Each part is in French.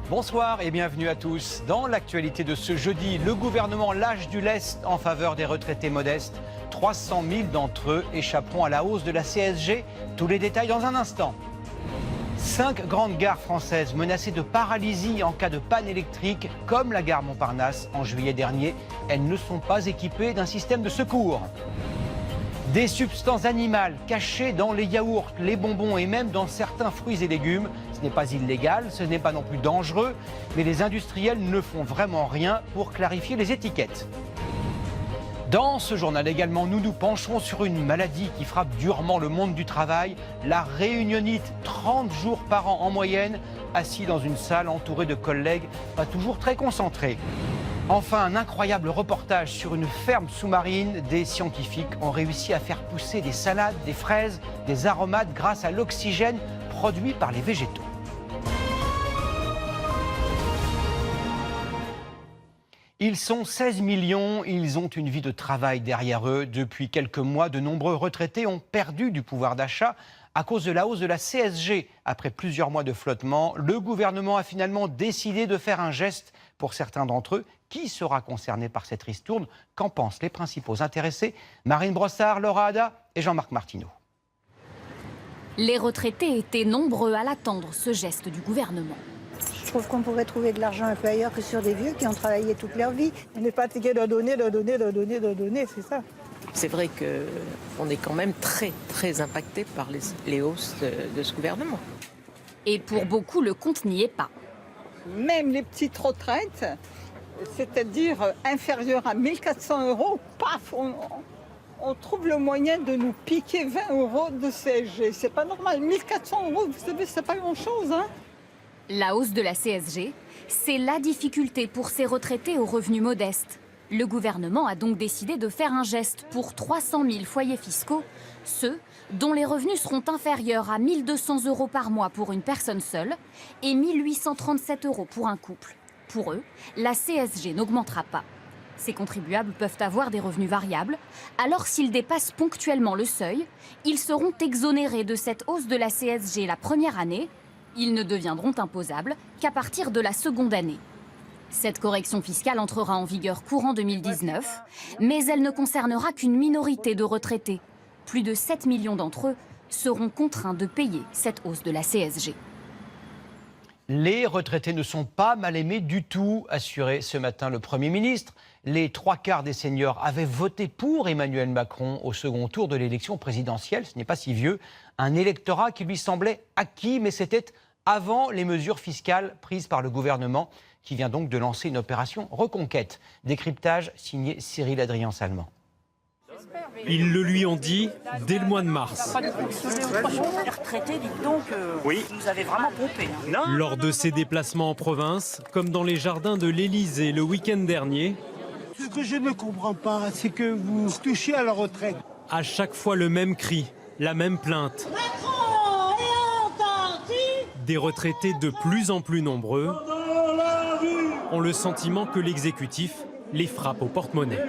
Bonsoir et bienvenue à tous. Dans l'actualité de ce jeudi, le gouvernement lâche du lest en faveur des retraités modestes. 300 000 d'entre eux échapperont à la hausse de la CSG. Tous les détails dans un instant. 5 grandes gares françaises menacées de paralysie en cas de panne électrique, comme la gare Montparnasse en juillet dernier. Elles ne sont pas équipées d'un système de secours. Des substances animales cachées dans les yaourts, les bonbons et même dans certains fruits et légumes. Ce n'est pas illégal, ce n'est pas non plus dangereux, mais les industriels ne font vraiment rien pour clarifier les étiquettes. Dans ce journal également, nous nous pencherons sur une maladie qui frappe durement le monde du travail, la réunionite, 30 jours par an en moyenne, assis dans une salle entouré de collègues pas toujours très concentrés. Enfin, un incroyable reportage sur une ferme sous-marine. Des scientifiques ont réussi à faire pousser des salades, des fraises, des aromates grâce à l'oxygène produit par les végétaux. Ils sont 16 millions, ils ont une vie de travail derrière eux. Depuis quelques mois, de nombreux retraités ont perdu du pouvoir d'achat à cause de la hausse de la CSG. Après plusieurs mois de flottement, le gouvernement a finalement décidé de faire un geste pour certains d'entre eux. Qui sera concerné par cette ristourne? Qu'en pensent les principaux intéressés? Marine Brossard, Laura Ada et Jean-Marc Martineau. Les retraités étaient nombreux à l'attendre, ce geste du gouvernement. Je trouve qu'on pourrait trouver de l'argent un peu ailleurs que sur des vieux qui ont travaillé toute leur vie. On n'est pas fatigué de donner, c'est ça. C'est vrai qu'on est quand même très impacté par les hausses de ce gouvernement. Et pour beaucoup, le compte n'y est pas. Même les petites retraites, c'est-à-dire inférieures à 1 400 €, paf, on trouve le moyen de nous piquer 20 € de CSG. C'est pas normal. 1 400 €, vous savez, c'est pas grand-chose, hein. La hausse de la CSG, c'est la difficulté pour ces retraités aux revenus modestes. Le gouvernement a donc décidé de faire un geste pour 300 000 foyers fiscaux, ceux dont les revenus seront inférieurs à 1 200 € par mois pour une personne seule et 1 837 € pour un couple. Pour eux, la CSG n'augmentera pas. Ces contribuables peuvent avoir des revenus variables, alors s'ils dépassent ponctuellement le seuil, ils seront exonérés de cette hausse de la CSG la première année. Ils ne deviendront imposables qu'à partir de la seconde année. Cette correction fiscale entrera en vigueur courant 2019, mais elle ne concernera qu'une minorité de retraités. Plus de 7 millions d'entre eux seront contraints de payer cette hausse de la CSG. Les retraités ne sont pas mal aimés du tout, assurait ce matin le Premier ministre. Les 3/4 des seniors avaient voté pour Emmanuel Macron au second tour de l'élection présidentielle. Ce n'est pas si vieux. Un électorat qui lui semblait acquis, mais c'était avant les mesures fiscales prises par le gouvernement, qui vient donc de lancer une opération reconquête. Décryptage signé Cyril Adrien Salmon. Ils le lui ont dit dès le mois de mars. Les retraités, dites donc, oui. Vous avez vraiment pompé. Hein. Lors de ses déplacements en province, comme dans les jardins de l'Élysée le week-end dernier. Ce que je ne comprends pas, c'est que vous touchez à la retraite. À chaque fois le même cri, la même plainte. Des retraités de plus en plus nombreux ont le sentiment que l'exécutif les frappe au porte-monnaie.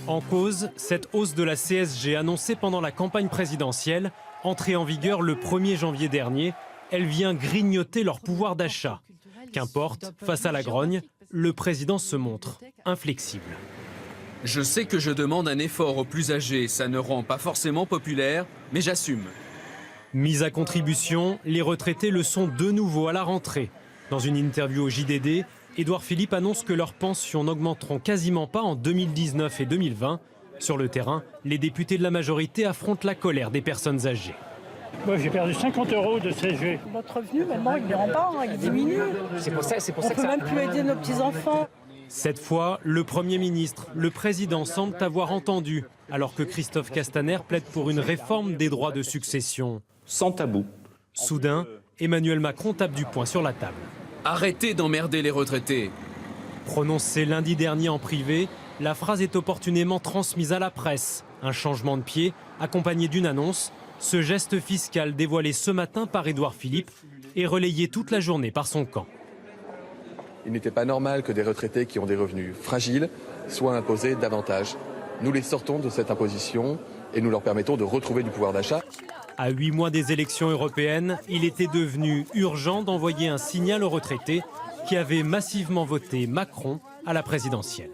En cause, cette hausse de la CSG annoncée pendant la campagne présidentielle, entrée en vigueur le 1er janvier dernier, elle vient grignoter leur pouvoir d'achat. Qu'importe, face à la grogne, le président se montre inflexible. Je sais que je demande un effort aux plus âgés, ça ne rend pas forcément populaire, mais j'assume. Mis à contribution, les retraités le sont de nouveau à la rentrée. Dans une interview au JDD, Édouard Philippe annonce que leurs pensions n'augmenteront quasiment pas en 2019 et 2020. Sur le terrain, les députés de la majorité affrontent la colère des personnes âgées. Moi, j'ai perdu 50 € de CSG. Notre revenu, maintenant, il ne rend pas, il diminue. C'est pour ça On ne peut même plus aider nos petits-enfants. Cette fois, le Premier ministre, le Président semblent avoir entendu, alors que Christophe Castaner plaide pour une réforme des droits de succession. Sans tabou. Soudain, Emmanuel Macron tape du poing sur la table. Arrêtez d'emmerder les retraités. Prononcée lundi dernier en privé, la phrase est opportunément transmise à la presse. Un changement de pied, accompagné d'une annonce. Ce geste fiscal dévoilé ce matin par Édouard Philippe est relayé toute la journée par son camp. Il n'était pas normal que des retraités qui ont des revenus fragiles soient imposés davantage. Nous les sortons de cette imposition et nous leur permettons de retrouver du pouvoir d'achat. À 8 mois des élections européennes, il était devenu urgent d'envoyer un signal aux retraités qui avaient massivement voté Macron à la présidentielle.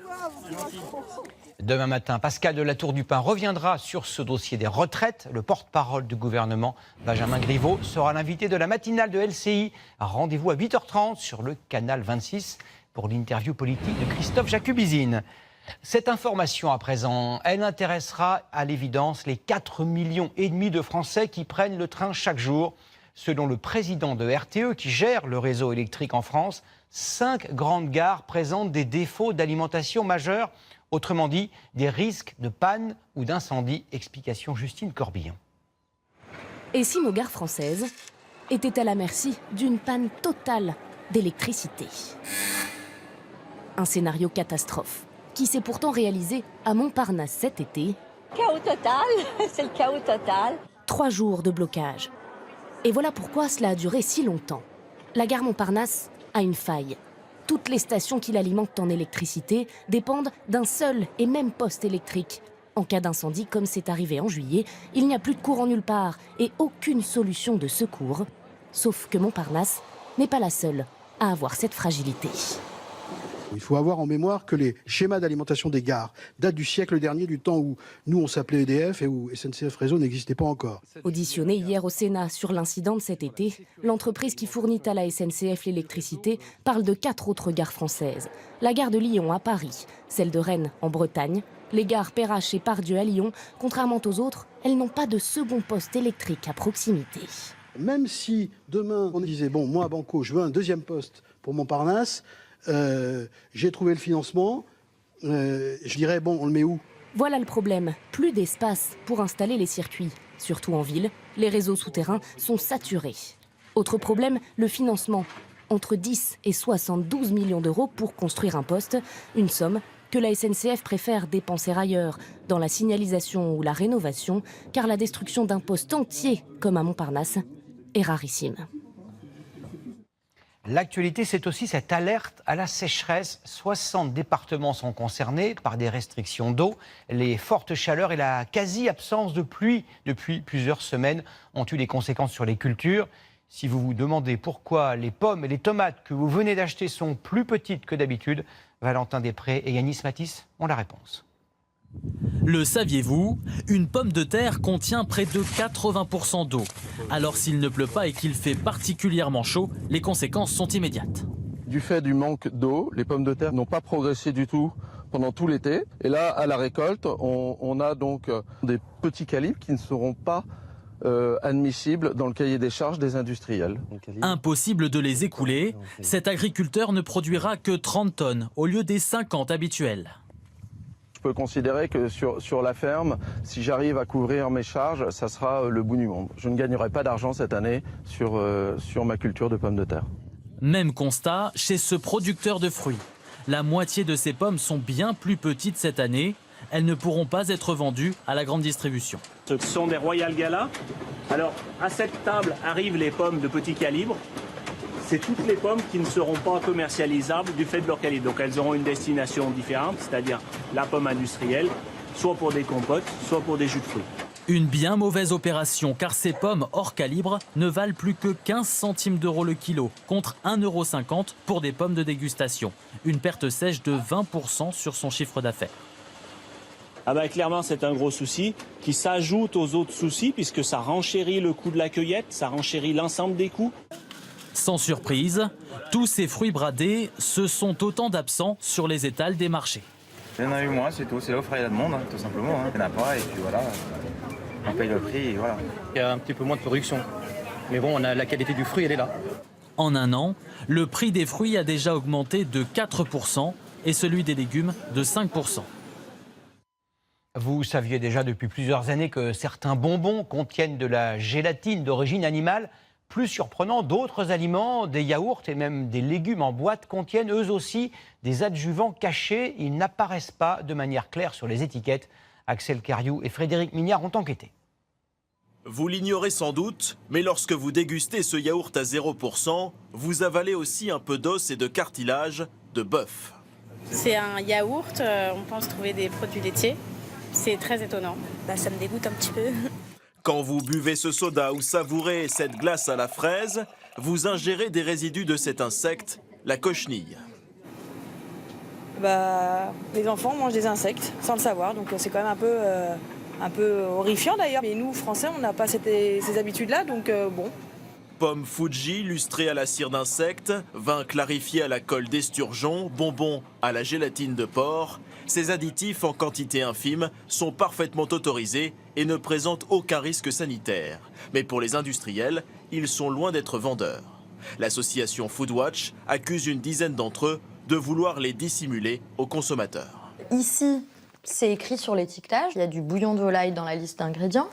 Demain matin, Pascal de la Tour du Pin reviendra sur ce dossier des retraites. Le porte-parole du gouvernement, Benjamin Griveaux, sera l'invité de la matinale de LCI. Rendez-vous à 8h30 sur le canal 26 pour l'interview politique de Christophe Jacubizine. Cette information à présent, elle intéressera à l'évidence les 4,5 millions de Français qui prennent le train chaque jour. Selon le président de RTE qui gère le réseau électrique en France, 5 grandes gares présentent des défauts d'alimentation majeurs. Autrement dit, des risques de panne ou d'incendie. Explication Justine Corbillon. Et si nos gares françaises étaient à la merci d'une panne totale d'électricité? Un scénario catastrophe qui s'est pourtant réalisé à Montparnasse cet été. Chaos total, c'est le chaos total. 3 jours de blocage. Et voilà pourquoi cela a duré si longtemps. La gare Montparnasse a une faille. Toutes les stations qui l'alimentent en électricité dépendent d'un seul et même poste électrique. En cas d'incendie, comme c'est arrivé en juillet, il n'y a plus de courant nulle part et aucune solution de secours. Sauf que Montparnasse n'est pas la seule à avoir cette fragilité. Il faut avoir en mémoire que les schémas d'alimentation des gares datent du siècle dernier, du temps où nous on s'appelait EDF et où SNCF Réseau n'existait pas encore. Auditionné hier au Sénat sur l'incident de cet été, l'entreprise qui fournit à la SNCF l'électricité parle de 4 autres gares françaises. La gare de Lyon à Paris, celle de Rennes en Bretagne, les gares Perrache et Pardieu à Lyon, contrairement aux autres, elles n'ont pas de second poste électrique à proximité. Même si demain on disait, bon, moi Banco, je veux un deuxième poste pour Montparnasse, j'ai trouvé le financement, je dirais, bon, on le met où? Voilà le problème, plus d'espace pour installer les circuits. Surtout en ville, les réseaux souterrains sont saturés. Autre problème, le financement. Entre 10 et 72 millions d'euros pour construire un poste, une somme que la SNCF préfère dépenser ailleurs, dans la signalisation ou la rénovation, car la destruction d'un poste entier, comme à Montparnasse, est rarissime. L'actualité, c'est aussi cette alerte à la sécheresse. 60 départements sont concernés par des restrictions d'eau. Les fortes chaleurs et la quasi-absence de pluie depuis plusieurs semaines ont eu des conséquences sur les cultures. Si vous vous demandez pourquoi les pommes et les tomates que vous venez d'acheter sont plus petites que d'habitude, Valentin Després et Yanis Matisse ont la réponse. Le saviez-vous? Une pomme de terre contient près de 80% d'eau. Alors s'il ne pleut pas et qu'il fait particulièrement chaud, les conséquences sont immédiates. Du fait du manque d'eau, les pommes de terre n'ont pas progressé du tout pendant tout l'été. Et là, à la récolte, on a donc des petits calibres qui ne seront pas admissibles dans le cahier des charges des industriels. Impossible de les écouler. Cet agriculteur ne produira que 30 tonnes au lieu des 50 habituelles. Je peux considérer que sur la ferme, si j'arrive à couvrir mes charges, ça sera le bout du monde. Je ne gagnerai pas d'argent cette année sur ma culture de pommes de terre. Même constat chez ce producteur de fruits. La moitié de ces pommes sont bien plus petites cette année. Elles ne pourront pas être vendues à la grande distribution. Ce sont des Royal Gala. Alors, à cette table arrivent les pommes de petit calibre. C'est toutes les pommes qui ne seront pas commercialisables du fait de leur calibre. Donc elles auront une destination différente, c'est-à-dire la pomme industrielle, soit pour des compotes, soit pour des jus de fruits. Une bien mauvaise opération car ces pommes hors calibre ne valent plus que 15 centimes d'euros le kilo, contre 1,50 € pour des pommes de dégustation. Une perte sèche de 20% sur son chiffre d'affaires. Ah bah clairement c'est un gros souci qui s'ajoute aux autres soucis puisque ça renchérit le coût de la cueillette, ça renchérit l'ensemble des coûts. Sans surprise, tous ces fruits bradés, ce sont autant d'absents sur les étals des marchés. Il y en a eu moins, c'est tout. C'est l'offre et la demande, hein, tout simplement. Il n'y en a pas et puis voilà, on paye le prix et voilà. Il y a un petit peu moins de production. Mais bon, la qualité du fruit, elle est là. En un an, le prix des fruits a déjà augmenté de 4% et celui des légumes de 5%. Vous saviez déjà depuis plusieurs années que certains bonbons contiennent de la gélatine d'origine animale. Plus surprenant, d'autres aliments, des yaourts et même des légumes en boîte contiennent eux aussi des adjuvants cachés. Ils n'apparaissent pas de manière claire sur les étiquettes. Axel Cariou et Frédéric Mignard ont enquêté. Vous l'ignorez sans doute, mais lorsque vous dégustez ce yaourt à 0%, vous avalez aussi un peu d'os et de cartilage de bœuf. C'est un yaourt, on pense trouver des produits laitiers. C'est très étonnant. Ça me dégoûte un petit peu. Quand vous buvez ce soda ou savourez cette glace à la fraise, vous ingérez des résidus de cet insecte, la cochenille. Les enfants mangent des insectes sans le savoir, donc c'est quand même un peu horrifiant d'ailleurs. Mais nous, Français, on n'a pas ces habitudes-là, donc bon. Pommes Fuji lustrées à la cire d'insectes, vin clarifié à la colle d'esturgeon, bonbons à la gélatine de porc, ces additifs en quantité infime sont parfaitement autorisés et ne présentent aucun risque sanitaire. Mais pour les industriels, ils sont loin d'être vendeurs. L'association Foodwatch accuse une dizaine d'entre eux de vouloir les dissimuler aux consommateurs. Ici, c'est écrit sur l'étiquetage, il y a du bouillon de volaille dans la liste d'ingrédients.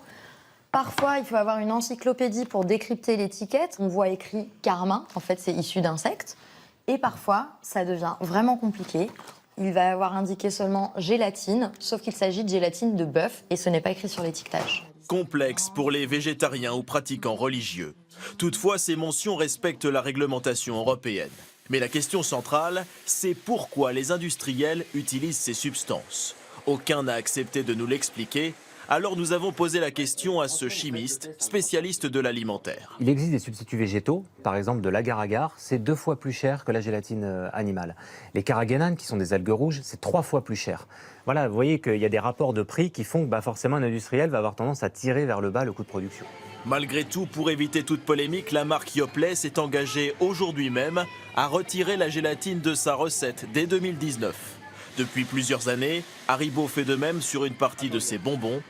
Parfois, il faut avoir une encyclopédie pour décrypter l'étiquette. On voit écrit carmin, en fait c'est issu d'insectes. Et parfois, ça devient vraiment compliqué. Il va y avoir indiqué seulement gélatine, sauf qu'il s'agit de gélatine de bœuf et ce n'est pas écrit sur l'étiquetage. Complexe pour les végétariens ou pratiquants religieux. Toutefois, ces mentions respectent la réglementation européenne. Mais la question centrale, c'est pourquoi les industriels utilisent ces substances. Aucun n'a accepté de nous l'expliquer, alors nous avons posé la question à ce chimiste, spécialiste de l'alimentaire. Il existe des substituts végétaux, par exemple de l'agar-agar, c'est 2 fois plus cher que la gélatine animale. Les carragénanes, qui sont des algues rouges, c'est 3 fois plus cher. Voilà, vous voyez qu'il y a des rapports de prix qui font que forcément un industriel va avoir tendance à tirer vers le bas le coût de production. Malgré tout, pour éviter toute polémique, la marque Yoplait s'est engagée aujourd'hui même à retirer la gélatine de sa recette dès 2019. Depuis plusieurs années, Haribo fait de même sur une partie de ses bonbons.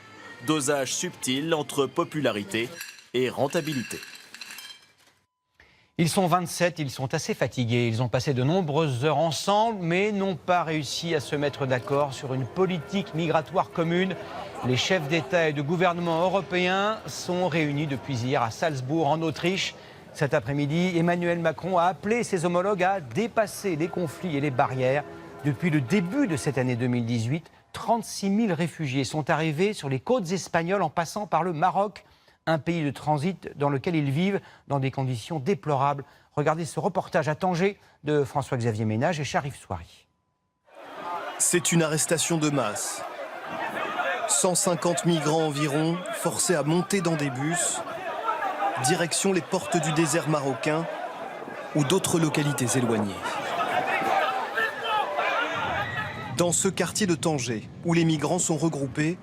Dosage subtil entre popularité et rentabilité. Ils sont 27, ils sont assez fatigués. Ils ont passé de nombreuses heures ensemble, mais n'ont pas réussi à se mettre d'accord sur une politique migratoire commune. Les chefs d'État et de gouvernement européens sont réunis depuis hier à Salzbourg, en Autriche. Cet après-midi, Emmanuel Macron a appelé ses homologues à dépasser les conflits et les barrières. Depuis le début de cette année 2018, 36 000 réfugiés sont arrivés sur les côtes espagnoles en passant par le Maroc, un pays de transit dans lequel ils vivent dans des conditions déplorables. Regardez ce reportage à Tanger de François-Xavier Ménage et Sharif Souari. C'est une arrestation de masse. 150 migrants environ, forcés à monter dans des bus, direction les portes du désert marocain ou d'autres localités éloignées. Dans ce quartier de Tanger, où les migrants sont regroupés,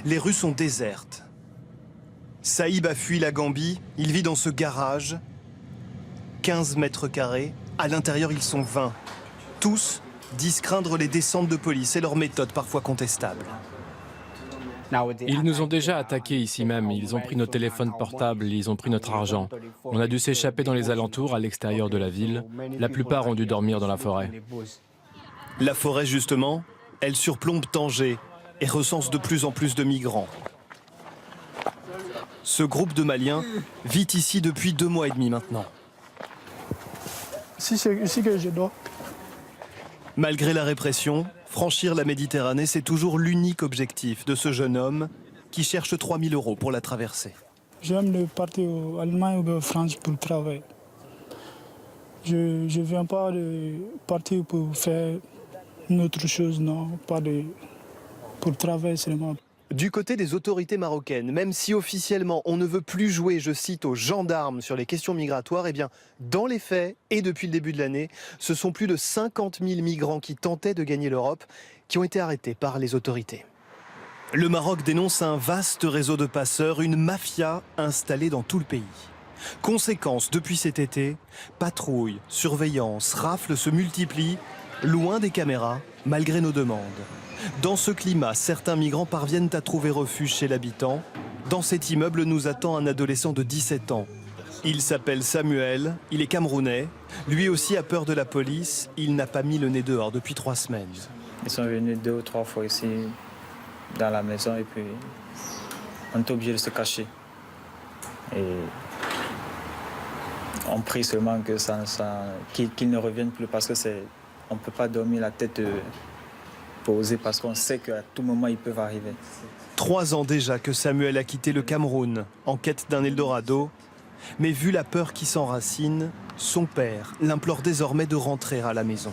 les rues sont désertes. Saïb a fui la Gambie, il vit dans ce garage. 15 mètres carrés, à l'intérieur ils sont 20. Tous disent craindre les descentes de police et leurs méthodes parfois contestables. Ils nous ont déjà attaqués ici même, ils ont pris nos téléphones portables, ils ont pris notre argent. On a dû s'échapper dans les alentours, à l'extérieur de la ville. La plupart ont dû dormir dans la forêt. La forêt, justement, elle surplombe Tanger et recense de plus en plus de migrants. Ce groupe de Maliens vit ici depuis 2 mois et demi maintenant. Si c'est ici que je dors. Malgré la répression, franchir la Méditerranée, c'est toujours l'unique objectif de ce jeune homme qui cherche 3 000 € pour la traversée. J'aime partir en Allemagne ou en France pour travailler. Je ne viens pas de partir pour faire une autre chose, non, pas pour travailler seulement. Du côté des autorités marocaines, même si officiellement on ne veut plus jouer, je cite, aux gendarmes sur les questions migratoires, eh bien, dans les faits, et depuis le début de l'année, ce sont plus de 50 000 migrants qui tentaient de gagner l'Europe qui ont été arrêtés par les autorités. Le Maroc dénonce un vaste réseau de passeurs, une mafia installée dans tout le pays. Conséquence, depuis cet été, patrouilles, surveillance, rafles se multiplient, loin des caméras, malgré nos demandes. Dans ce climat, certains migrants parviennent à trouver refuge chez l'habitant. Dans cet immeuble nous attend un adolescent de 17 ans. Il s'appelle Samuel, il est camerounais. Lui aussi a peur de la police, il n'a pas mis le nez dehors depuis 3 semaines. Ils sont venus 2 ou 3 fois ici, dans la maison, et puis on est obligé de se cacher. Et on prie seulement que qu'ils ne reviennent plus, parce que on ne peut pas dormir la tête posée, parce qu'on sait qu'à tout moment ils peuvent arriver. 3 ans déjà que Samuel a quitté le Cameroun en quête d'un Eldorado. Mais vu la peur qui s'enracine, son père l'implore désormais de rentrer à la maison.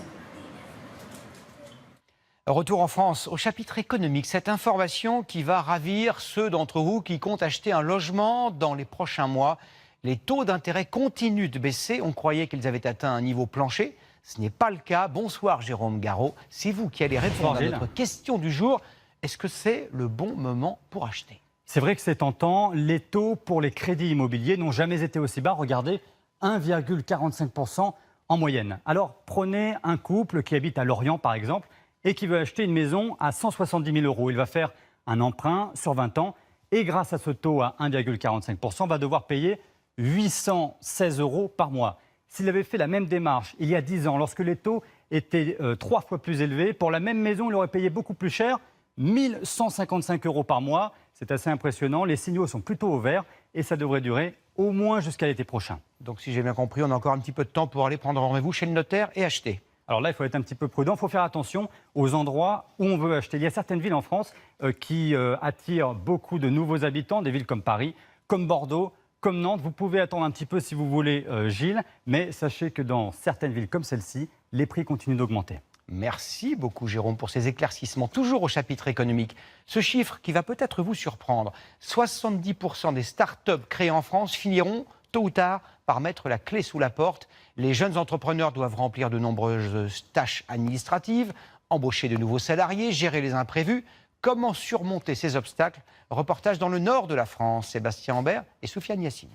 Retour en France, au chapitre économique, cette information qui va ravir ceux d'entre vous qui comptent acheter un logement dans les prochains mois. Les taux d'intérêt continuent de baisser. On croyait qu'ils avaient atteint un niveau plancher. Ce n'est pas le cas. Bonsoir Jérôme Garraud. C'est vous qui allez répondre à notre question du jour. Est-ce que c'est le bon moment pour acheter ? C'est vrai que c'est tentant. Les taux pour les crédits immobiliers n'ont jamais été aussi bas. Regardez, 1,45% en moyenne. Alors prenez un couple qui habite à Lorient par exemple et qui veut acheter une maison à 170 000 €. Il va faire un emprunt sur 20 ans et grâce à ce taux à 1,45%, va devoir payer 816 € par mois. S'il avait fait la même démarche il y a 10 ans, lorsque les taux étaient 3 fois plus élevés, pour la même maison, il aurait payé beaucoup plus cher, 1155 € par mois. C'est assez impressionnant. Les signaux sont plutôt au vert et ça devrait durer au moins jusqu'à l'été prochain. Donc si j'ai bien compris, on a encore un petit peu de temps pour aller prendre rendez-vous chez le notaire et acheter. Alors là, il faut être un petit peu prudent. Il faut faire attention aux endroits où on veut acheter. Il y a certaines villes en France qui attirent beaucoup de nouveaux habitants, des villes comme Paris, comme Bordeaux, comme Nantes. Vous pouvez attendre un petit peu si vous voulez, Gilles, mais sachez que dans certaines villes comme celle-ci, les prix continuent d'augmenter. Merci beaucoup Jérôme pour ces éclaircissements. Toujours au chapitre économique, ce chiffre qui va peut-être vous surprendre. 70% des start-up créées en France finiront tôt ou tard par mettre la clé sous la porte. Les jeunes entrepreneurs doivent remplir de nombreuses tâches administratives, embaucher de nouveaux salariés, gérer les imprévus. Comment surmonter ces obstacles ? Reportage dans le nord de la France, Sébastien Ambert et Soufiane Yassine.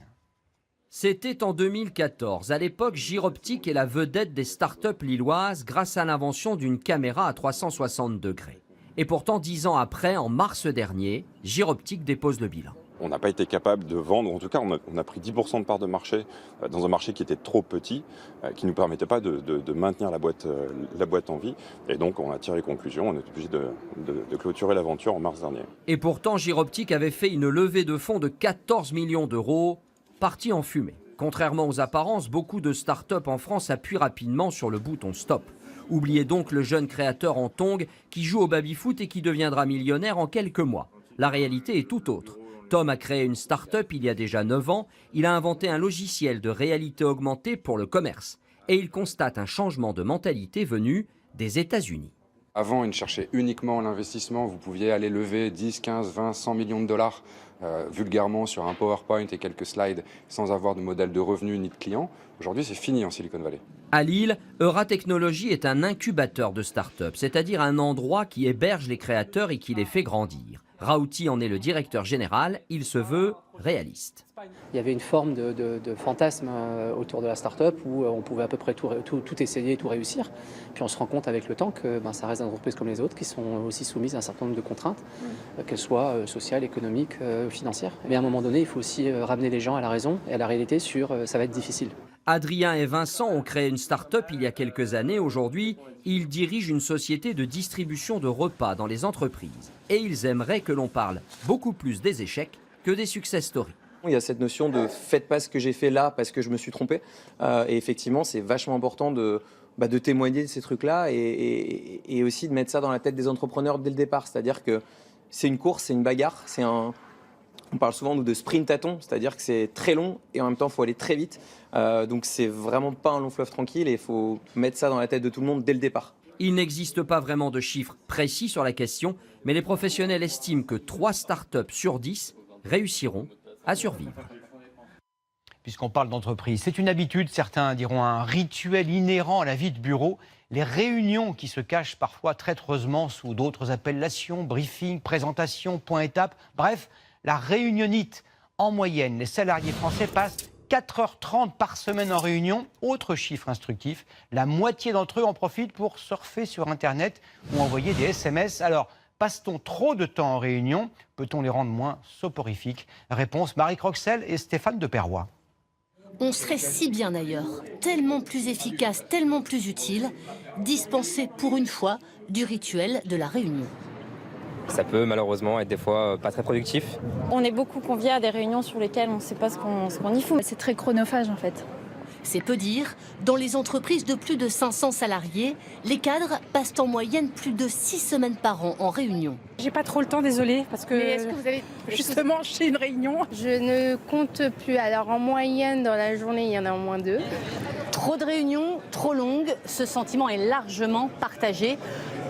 C'était en 2014. À l'époque, Gyroptique est la vedette des startups lilloises grâce à l'invention d'une caméra à 360 degrés. Et pourtant, 10 ans après, en mars dernier, Gyroptique dépose le bilan. On n'a pas été capable de vendre, en tout cas on a pris 10% de part de marché dans un marché qui était trop petit, qui ne nous permettait pas de maintenir la boîte en vie. Et donc on a tiré les conclusions, on est obligé de clôturer l'aventure en mars dernier. Et pourtant, Gyroptique avait fait une levée de fonds de 14 millions d'euros, partie en fumée. Contrairement aux apparences, beaucoup de start-up en France appuient rapidement sur le bouton stop. Oubliez donc le jeune créateur en tongs qui joue au baby-foot et qui deviendra millionnaire en quelques mois. La réalité est tout autre. Tom a créé une start-up il y a déjà 9 ans. Il a inventé un logiciel de réalité augmentée pour le commerce. Et il constate un changement de mentalité venu des États-Unis. Avant, ils cherchaient uniquement l'investissement. Vous pouviez aller lever 10, 15, 20, 100 millions de dollars vulgairement sur un PowerPoint et quelques slides sans avoir de modèle de revenus ni de clients. Aujourd'hui, c'est fini en Silicon Valley. À Lille, Euratechnologies est un incubateur de start-up, c'est-à-dire un endroit qui héberge les créateurs et qui les fait grandir. Raouti en est le directeur général, il se veut réaliste. Il y avait une forme de fantasme autour de la start-up où on pouvait à peu près tout essayer et tout réussir. Puis on se rend compte avec le temps que ça reste des entreprises comme les autres qui sont aussi soumises à un certain nombre de contraintes, qu'elles soient sociales, économiques, financières. Mais à un moment donné, il faut aussi ramener les gens à la raison et à la réalité sur ça va être difficile. Adrien et Vincent ont créé une start-up il y a quelques années. Aujourd'hui, ils dirigent une société de distribution de repas dans les entreprises. Et ils aimeraient que l'on parle beaucoup plus des échecs que des success stories. Il y a cette notion de faites pas ce que j'ai fait là parce que je me suis trompé. Et effectivement, c'est vachement important de témoigner de ces trucs-là et aussi de mettre ça dans la tête des entrepreneurs dès le départ. C'est-à-dire que c'est une course, c'est une bagarre, on parle souvent nous, de sprintathon, c'est-à-dire que c'est très long et en même temps il faut aller très vite. Donc c'est vraiment pas un long fleuve tranquille et il faut mettre ça dans la tête de tout le monde dès le départ. Il n'existe pas vraiment de chiffres précis sur la question, mais les professionnels estiment que 3 startups sur 10 réussiront à survivre. Puisqu'on parle d'entreprise, c'est une habitude, certains diront un rituel inhérent à la vie de bureau. Les réunions qui se cachent parfois traîtreusement sous d'autres appellations, briefing, présentation, point étape, bref, la réunionnite. En moyenne, les salariés français passent 4h30 par semaine en réunion. Autre chiffre instructif, la moitié d'entre eux en profitent pour surfer sur Internet ou envoyer des SMS. Alors, passe-t-on trop de temps en réunion? Peut-on les rendre moins soporifiques? Réponse Marie Croxel et Stéphane de Perrois. On serait si bien ailleurs, tellement plus efficace, tellement plus utile, dispenser pour une fois du rituel de la réunion. Ça peut malheureusement être des fois pas très productif. On est beaucoup conviés à des réunions sur lesquelles on ne sait pas ce qu'on y fout. C'est très chronophage en fait. C'est peu dire, dans les entreprises de plus de 500 salariés, les cadres passent en moyenne plus de 6 semaines par an en réunion. J'ai pas trop le temps, désolée, parce que, est-ce que vous avez... justement, j'ai une réunion. Je ne compte plus. Alors en moyenne, dans la journée, il y en a au moins 2. Trop de réunions, trop longues, ce sentiment est largement partagé.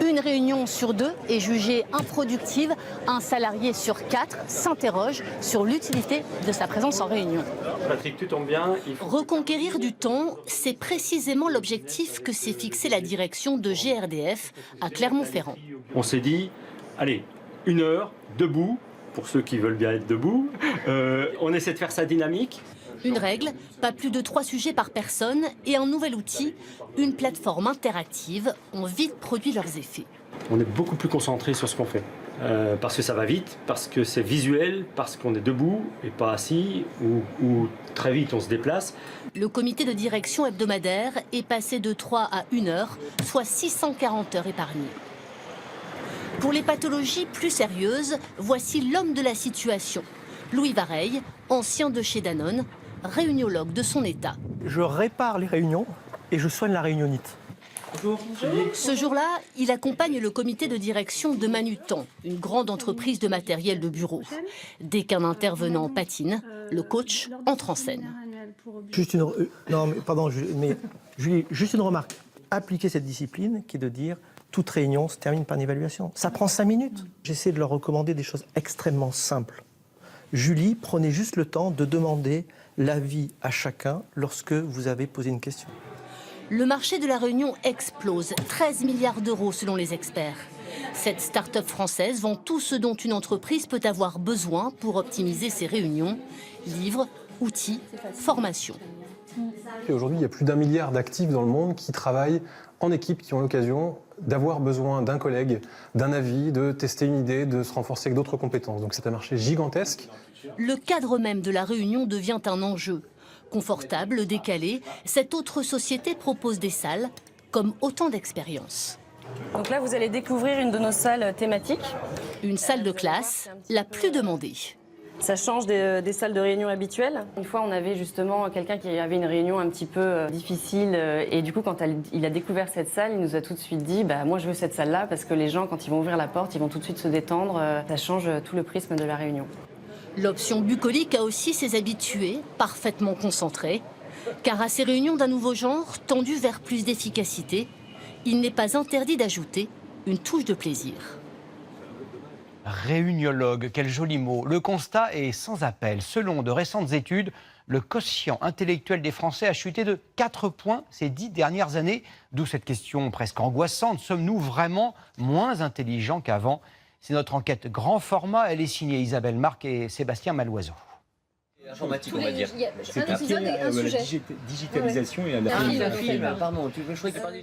Une réunion sur 2 est jugée improductive. Un salarié sur 4 s'interroge sur l'utilité de sa présence en réunion. Patrick, tu tombes bien. Reconquérir du temps, c'est précisément l'objectif que s'est fixé la direction de GRDF à Clermont-Ferrand. On s'est dit, allez, 1 heure, debout, pour ceux qui veulent bien être debout. On essaie de faire ça dynamique. Une règle, pas plus de 3 sujets par personne et un nouvel outil, une plateforme interactive, ont vite produit leurs effets. On est beaucoup plus concentré sur ce qu'on fait. Parce que ça va vite, parce que c'est visuel, parce qu'on est debout et pas assis, ou très vite on se déplace. Le comité de direction hebdomadaire est passé de 3 à 1 heure, soit 640 heures épargnées. Pour les pathologies plus sérieuses, voici l'homme de la situation. Louis Vareille, ancien de chez Danone, réuniologue de son état. Je répare les réunions et je soigne la réunionite. Bonjour. Ce jour-là, il accompagne le comité de direction de Manutan, une grande entreprise de matériel de bureau. Dès qu'un intervenant patine, le coach entre en scène. Juste une, non, mais, pardon, Julie, juste une remarque. Appliquer cette discipline qui est de dire toute réunion se termine par une évaluation. Ça prend 5 minutes. J'essaie de leur recommander des choses extrêmement simples. Julie, prenez juste le temps de demander l'avis à chacun lorsque vous avez posé une question. Le marché de la réunion explose, 13 milliards d'euros selon les experts. Cette start-up française vend tout ce dont une entreprise peut avoir besoin pour optimiser ses réunions. Livres, outils, formation. Aujourd'hui, il y a plus d'1 milliard d'actifs dans le monde qui travaillent en équipe, qui ont l'occasion d'avoir besoin d'un collègue, d'un avis, de tester une idée, de se renforcer avec d'autres compétences. Donc c'est un marché gigantesque. Le cadre même de la réunion devient un enjeu. Confortable, décalé, cette autre société propose des salles comme autant d'expériences. Donc là, vous allez découvrir une de nos salles thématiques. Une salle de classe, la plus demandée. Ça change des salles de réunion habituelles. Une fois, on avait justement quelqu'un qui avait une réunion un petit peu difficile. Et du coup, quand il a découvert cette salle, il nous a tout de suite dit « moi, je veux cette salle-là parce que les gens, quand ils vont ouvrir la porte, ils vont tout de suite se détendre. Ça change tout le prisme de la réunion. » L'option bucolique a aussi ses habitués, parfaitement concentrés. Car à ces réunions d'un nouveau genre, tendues vers plus d'efficacité, il n'est pas interdit d'ajouter une touche de plaisir. Réuniologue, quel joli mot. Le constat est sans appel. Selon de récentes études, le quotient intellectuel des Français a chuté de 4 points ces 10 dernières années. D'où cette question presque angoissante. Sommes-nous vraiment moins intelligents qu'avant? C'est notre enquête grand format. Elle est signée Isabelle Marc et Sébastien Maloiseau. Informatique, on va dire. C'est un épisode et un sujet. Digitalisation et un film. Pardon,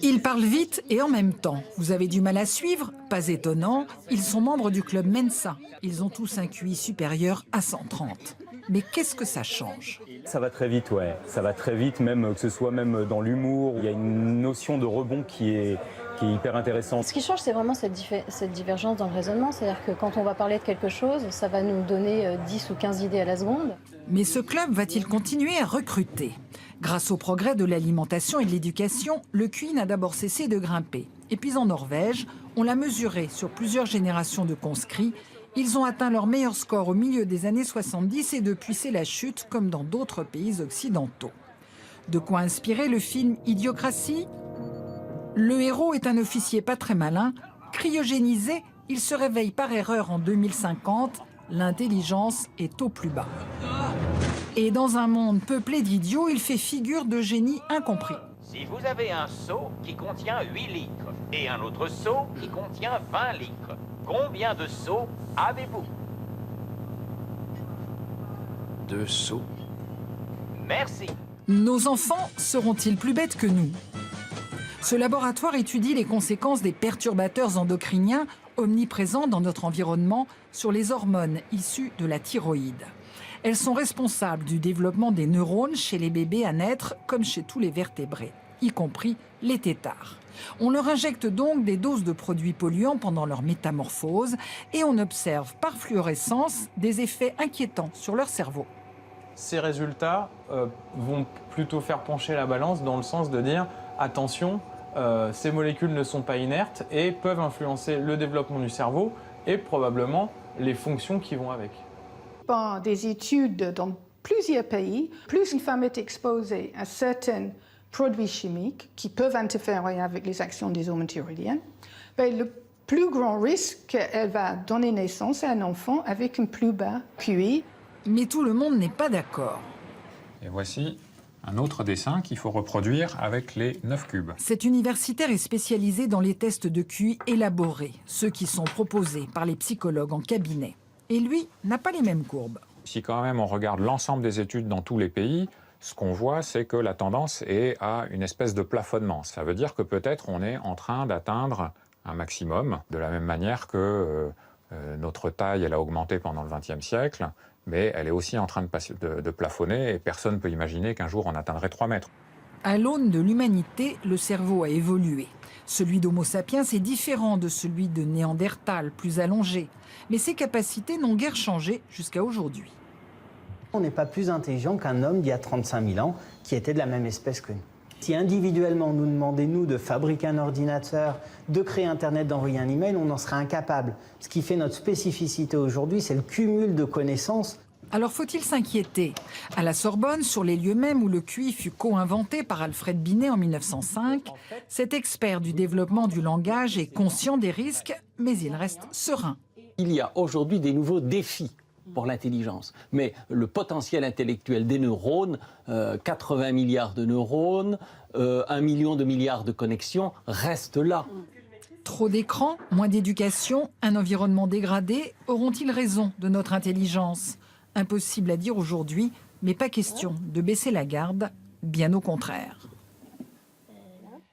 Ils parlent vite et en même temps. Vous avez du mal à suivre? Pas étonnant. Ils sont membres du club Mensa. Ils ont tous un QI supérieur à 130. Mais qu'est-ce que ça change? Ça va très vite, ouais. Ça va très vite, même que ce soit même dans l'humour. Il y a une notion de rebond qui est hyper intéressante. Ce qui change, c'est vraiment cette divergence dans le raisonnement. C'est-à-dire que quand on va parler de quelque chose, ça va nous donner 10 ou 15 idées à la seconde. Mais ce club va-t-il continuer à recruter? Grâce au progrès de l'alimentation et de l'éducation, le QI n'a d'abord cessé de grimper. Et puis en Norvège, on l'a mesuré sur plusieurs générations de conscrits. Ils ont atteint leur meilleur score au milieu des années 70 et depuis c'est la chute comme dans d'autres pays occidentaux. De quoi inspirer le film Idiocratie? Le héros est un officier pas très malin. Cryogénisé, il se réveille par erreur en 2050. L'intelligence est au plus bas. Et dans un monde peuplé d'idiots, il fait figure de génie incompris. Si vous avez un seau qui contient 8 litres et un autre seau qui contient 20 litres, combien de seaux avez-vous? 2 seaux. Merci. Nos enfants seront-ils plus bêtes que nous? Ce laboratoire étudie les conséquences des perturbateurs endocriniens omniprésents dans notre environnement sur les hormones issues de la thyroïde. Elles sont responsables du développement des neurones chez les bébés à naître comme chez tous les vertébrés, y compris les têtards. On leur injecte donc des doses de produits polluants pendant leur métamorphose et on observe par fluorescence des effets inquiétants sur leur cerveau. Ces résultats vont plutôt faire pencher la balance dans le sens de dire attention, ces molécules ne sont pas inertes et peuvent influencer le développement du cerveau et probablement les fonctions qui vont avec. Par des études dans plusieurs pays, plus une femme est exposée à certains produits chimiques qui peuvent interférer avec les actions des hormones thyroïdiennes, Le plus grand risque, elle va donner naissance à un enfant avec un plus bas QI. Mais tout le monde n'est pas d'accord. Et voici un autre dessin qu'il faut reproduire avec les 9 cubes. Cet universitaire est spécialisé dans les tests de QI élaborés, ceux qui sont proposés par les psychologues en cabinet. Et lui n'a pas les mêmes courbes. Si quand même on regarde l'ensemble des études dans tous les pays, ce qu'on voit, c'est que la tendance est à une espèce de plafonnement. Ça veut dire que peut-être on est en train d'atteindre un maximum, de la même manière que notre taille, elle a augmenté pendant le XXe siècle, mais elle est aussi en train de plafonner et personne ne peut imaginer qu'un jour on atteindrait 3 mètres. À l'aune de l'humanité, le cerveau a évolué. Celui d'Homo sapiens est différent de celui de Néandertal, plus allongé. Mais ses capacités n'ont guère changé jusqu'à aujourd'hui. On n'est pas plus intelligent qu'un homme d'il y a 35 000 ans qui était de la même espèce que nous. Si individuellement on nous demandait, nous, de fabriquer un ordinateur, de créer Internet, d'envoyer un email, on en serait incapable. Ce qui fait notre spécificité aujourd'hui, c'est le cumul de connaissances. Alors faut-il s'inquiéter? À la Sorbonne, sur les lieux mêmes où le QI fut co-inventé par Alfred Binet en 1905, cet expert du développement du langage est conscient des risques, mais il reste serein. Il y a aujourd'hui des nouveaux défis pour l'intelligence. Mais le potentiel intellectuel des neurones, 80 milliards de neurones, 1 million de milliards de connexions, reste là. Trop d'écrans, moins d'éducation, un environnement dégradé, auront-ils raison de notre intelligence? Impossible à dire aujourd'hui, mais pas question de baisser la garde, bien au contraire.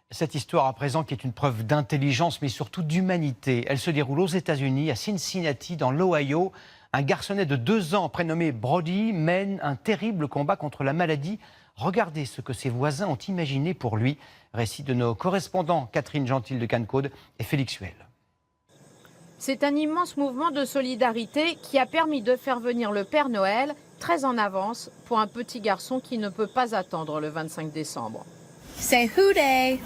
Cette histoire à présent qui est une preuve d'intelligence mais surtout d'humanité. Elle se déroule aux États-Unis, à Cincinnati, dans l'Ohio. Un garçonnet de 2 ans prénommé Brody mène un terrible combat contre la maladie. Regardez ce que ses voisins ont imaginé pour lui. Récit de nos correspondants Catherine Gentil de Cancode et Félix Huel. C'est un immense mouvement de solidarité qui a permis de faire venir le Père Noël très en avance pour un petit garçon qui ne peut pas attendre le 25 décembre. Say Who Day.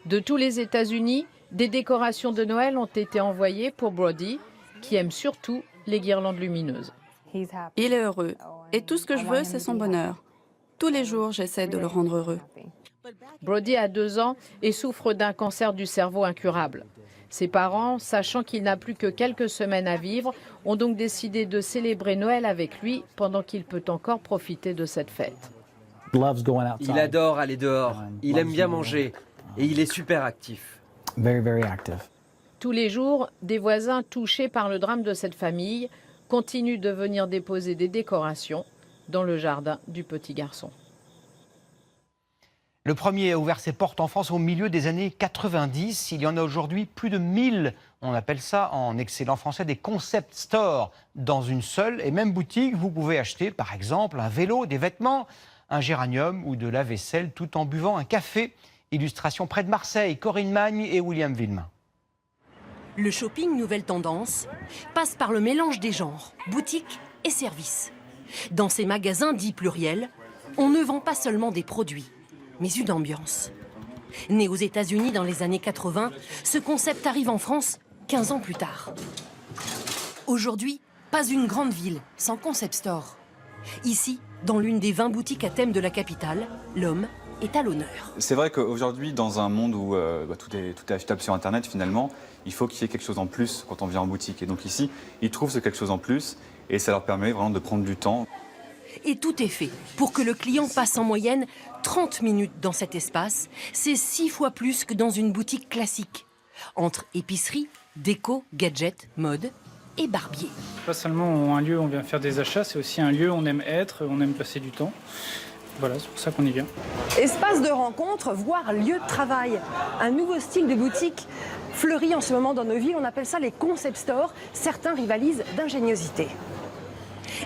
De tous les États-Unis, des décorations de Noël ont été envoyées pour Brody, qui aime surtout les guirlandes lumineuses. Il est heureux et tout ce que je veux, c'est son bonheur. Tous les jours, j'essaie de le rendre heureux. Brody a 2 ans et souffre d'un cancer du cerveau incurable. Ses parents, sachant qu'il n'a plus que quelques semaines à vivre, ont donc décidé de célébrer Noël avec lui pendant qu'il peut encore profiter de cette fête. Il adore aller dehors, il aime bien manger et il est super actif. Tous les jours, des voisins touchés par le drame de cette famille continuent de venir déposer des décorations dans le jardin du petit garçon. Le premier a ouvert ses portes en France au milieu des années 90. Il y en a aujourd'hui plus de 1000. On appelle ça en excellent français des concept stores. Dans une seule et même boutique, vous pouvez acheter par exemple un vélo, des vêtements, un géranium ou de la vaisselle tout en buvant un café. Illustration près de Marseille, Corinne Magne et William Villemain. Le shopping nouvelle tendance passe par le mélange des genres, boutique et services. Dans ces magasins dits pluriels, on ne vend pas seulement des produits, mais une ambiance. Né aux États-Unis dans les années 80, ce concept arrive en France 15 ans plus tard. Aujourd'hui, pas une grande ville sans concept store. Ici, dans l'une des 20 boutiques à thème de la capitale, l'homme est à l'honneur. C'est vrai qu'aujourd'hui, dans un monde où tout est achetable sur Internet, finalement, il faut qu'il y ait quelque chose en plus quand on vient en boutique. Et donc ici, ils trouvent ce quelque chose en plus et ça leur permet vraiment de prendre du temps. Et tout est fait pour que le client passe en moyenne 30 minutes dans cet espace. C'est 6 fois plus que dans une boutique classique. Entre épicerie, déco, gadgets, mode et barbier. Pas seulement un lieu où on vient faire des achats, c'est aussi un lieu où on aime être, on aime passer du temps. Voilà, c'est pour ça qu'on y vient. Espace de rencontre, voire lieu de travail. Un nouveau style de boutique fleurit en ce moment dans nos villes. On appelle ça les concept stores. Certains rivalisent d'ingéniosité.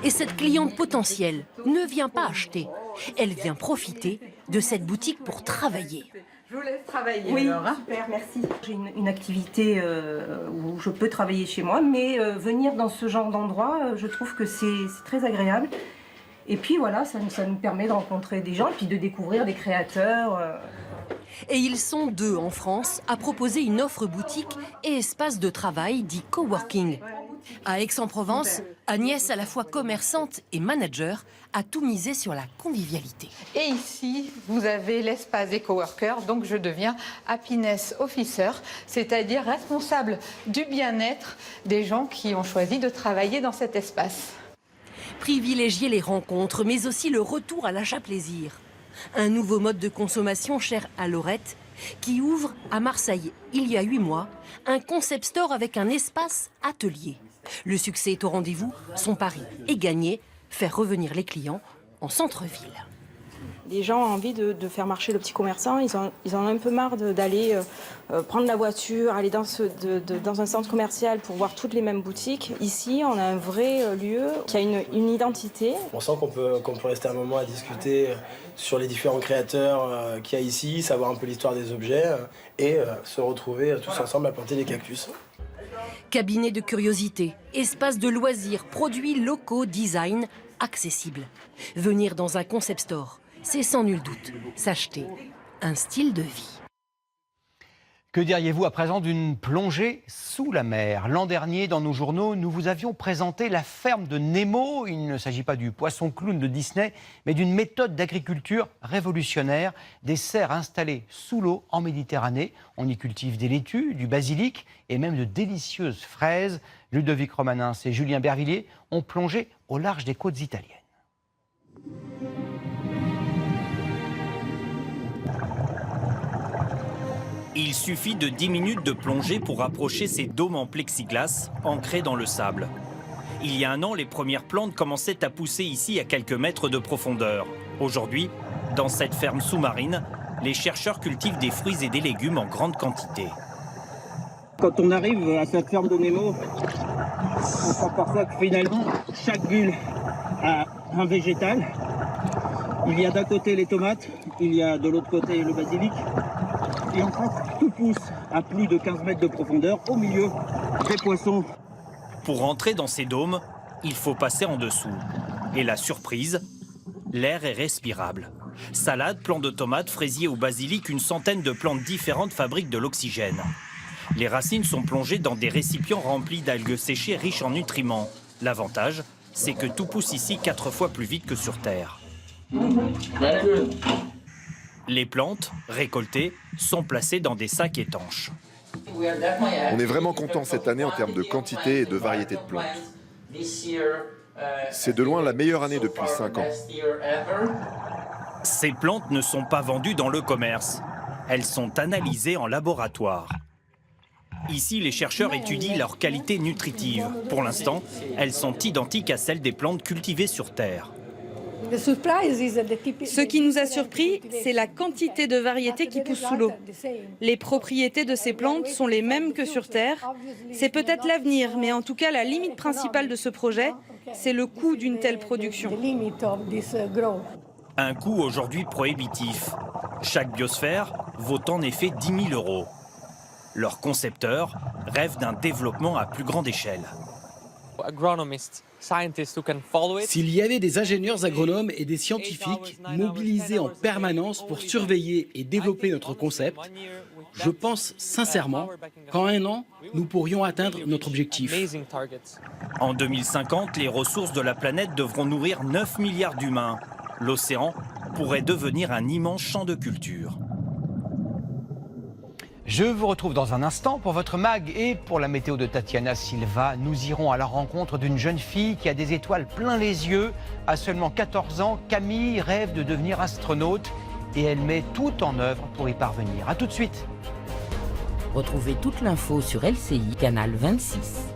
Et cette cliente potentielle ne vient pas acheter. Elle vient profiter de cette boutique pour travailler. Je vous laisse travailler. Oui, alors, hein. super, merci. J'ai une activité où je peux travailler chez moi, mais venir dans ce genre d'endroit, je trouve que c'est très agréable. Et puis voilà, ça nous permet de rencontrer des gens et puis de découvrir des créateurs. Et ils sont 2 en France à proposer une offre boutique et espace de travail dit coworking. À Aix-en-Provence, Agnès, à la fois commerçante et manager, a tout misé sur la convivialité. Et ici, vous avez l'espace des coworkers, donc je deviens happiness officer, c'est-à-dire responsable du bien-être des gens qui ont choisi de travailler dans cet espace. Privilégier les rencontres, mais aussi le retour à l'achat-plaisir. Un nouveau mode de consommation cher à Laurette, qui ouvre à Marseille, il y a 8 mois, un concept store avec un espace atelier. Le succès est au rendez-vous, son pari est gagné, faire revenir les clients en centre-ville. Les gens ont envie de faire marcher le petit commerçant, ils en ont un peu marre d'aller prendre la voiture, aller dans un centre commercial pour voir toutes les mêmes boutiques. Ici, on a un vrai lieu qui a une identité. On sent qu'on peut rester un moment à discuter sur les différents créateurs qu'il y a ici, savoir un peu l'histoire des objets et se retrouver tous ensemble à planter des cactus. Cabinet de curiosité, espace de loisirs, produits locaux, design accessible. Venir dans un concept store, c'est sans nul doute s'acheter un style de vie. Que diriez-vous à présent d'une plongée sous la mer? L'an dernier, dans nos journaux, nous vous avions présenté la ferme de Nemo. Il ne s'agit pas du poisson clown de Disney, mais d'une méthode d'agriculture révolutionnaire. Des serres installées sous l'eau en Méditerranée. On y cultive des laitues, du basilic et même de délicieuses fraises. Ludovic Romanins et Julien Bervilliers ont plongé au large des côtes italiennes. Il suffit de 10 minutes de plongée pour approcher ces dômes en plexiglas ancrés dans le sable. Il y a 1 an, les premières plantes commençaient à pousser ici à quelques mètres de profondeur. Aujourd'hui, dans cette ferme sous-marine, les chercheurs cultivent des fruits et des légumes en grande quantité. Quand on arrive à cette ferme de Nemo, on s'aperçoit que finalement, chaque bulle a un végétal. Il y a d'un côté les tomates, il y a de l'autre côté le basilic. Et en fait, tout pousse à plus de 15 mètres de profondeur, au milieu des poissons. Pour entrer dans ces dômes, il faut passer en dessous. Et la surprise, l'air est respirable. Salade, plants de tomates, fraisiers ou basilic, une centaine de plantes différentes fabriquent de l'oxygène. Les racines sont plongées dans des récipients remplis d'algues séchées riches en nutriments. L'avantage, c'est que tout pousse ici 4 fois plus vite que sur Terre. Les plantes, récoltées, sont placées dans des sacs étanches. On est vraiment content cette année en termes de quantité et de variété de plantes. C'est de loin la meilleure année depuis 5 ans. Ces plantes ne sont pas vendues dans le commerce. Elles sont analysées en laboratoire. Ici, les chercheurs étudient leur qualité nutritive. Pour l'instant, elles sont identiques à celles des plantes cultivées sur Terre. Ce qui nous a surpris, c'est la quantité de variétés qui poussent sous l'eau. Les propriétés de ces plantes sont les mêmes que sur Terre. C'est peut-être l'avenir, mais en tout cas, la limite principale de ce projet, c'est le coût d'une telle production. Un coût aujourd'hui prohibitif. Chaque biosphère vaut en effet 10 000 €. Leurs concepteurs rêvent d'un développement à plus grande échelle. S'il y avait des ingénieurs agronomes et des scientifiques mobilisés en permanence pour surveiller et développer notre concept, je pense sincèrement qu'en 1 an, nous pourrions atteindre notre objectif. En 2050, les ressources de la planète devront nourrir 9 milliards d'humains. L'océan pourrait devenir un immense champ de culture. Je vous retrouve dans un instant pour votre mag et pour la météo de Tatiana Silva. Nous irons à la rencontre d'une jeune fille qui a des étoiles plein les yeux. À seulement 14 ans, Camille rêve de devenir astronaute et elle met tout en œuvre pour y parvenir. A tout de suite. Retrouvez toute l'info sur LCI, canal 26.